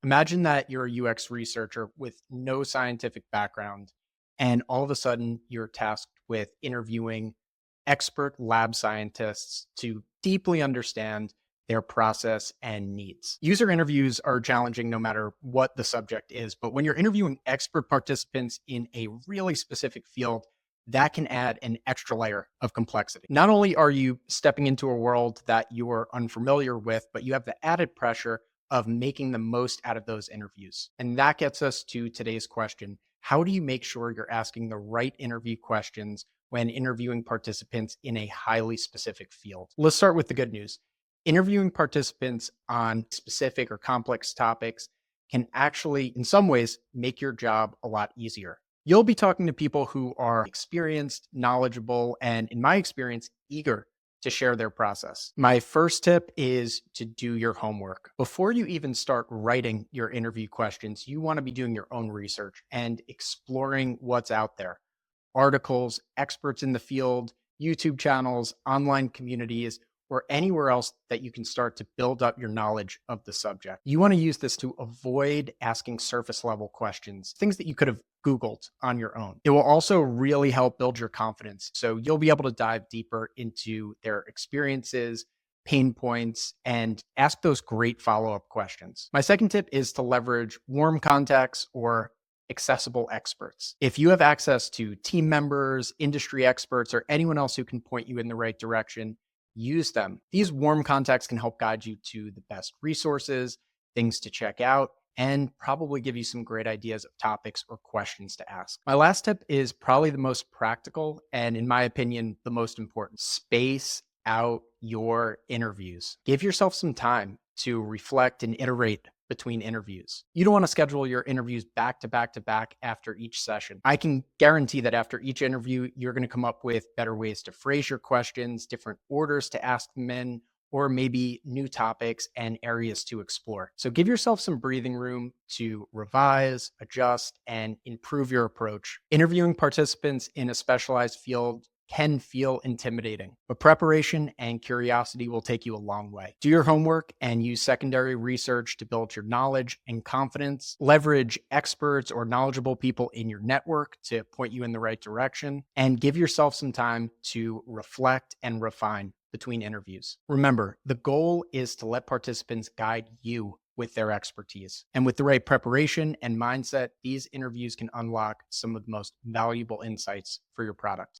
Imagine that you're a UX researcher with no scientific background, and all of a sudden you're tasked with interviewing expert lab scientists to deeply understand their process and needs. User interviews are challenging no matter what the subject is, but when you're interviewing expert participants in a really specific field, that can add an extra layer of complexity. Not only are you stepping into a world that you are unfamiliar with, but you have the added pressure of making the most out of those interviews. And that gets us to today's question. How do you make sure you're asking the right interview questions when interviewing participants in a highly specific field? Let's start with the good news. Interviewing participants on specific or complex topics can actually, in some ways, make your job a lot easier. You'll be talking to people who are experienced, knowledgeable, and in my experience, eager to share their process. My first tip is to do your homework. Before you even start writing your interview questions, you want to be doing your own research and exploring what's out there. Articles, experts in the field, YouTube channels, online communities, or anywhere else that you can start to build up your knowledge of the subject. You want to use this to avoid asking surface level questions, things that you could have Googled on your own. It will also really help build your confidence. So you'll be able to dive deeper into their experiences, pain points, and ask those great follow-up questions. My second tip is to leverage warm contacts or accessible experts. If you have access to team members, industry experts, or anyone else who can point you in the right direction, use them. These warm contacts can help guide you to the best resources, things to check out, and probably give you some great ideas of topics or questions to ask. My last tip is probably the most practical and, in my opinion, the most important. Space out your interviews. Give yourself some time to reflect and iterate between interviews. You don't want to schedule your interviews back to back to back after each session. I can guarantee that after each interview, you're going to come up with better ways to phrase your questions, different orders to ask them in, or maybe new topics and areas to explore. So give yourself some breathing room to revise, adjust, and improve your approach. Interviewing participants in a specialized field can feel intimidating, but preparation and curiosity will take you a long way. Do your homework and use secondary research to build your knowledge and confidence. Leverage experts or knowledgeable people in your network to point you in the right direction, and give yourself some time to reflect and refine between interviews. Remember, the goal is to let participants guide you with their expertise. And with the right preparation and mindset, these interviews can unlock some of the most valuable insights for your product.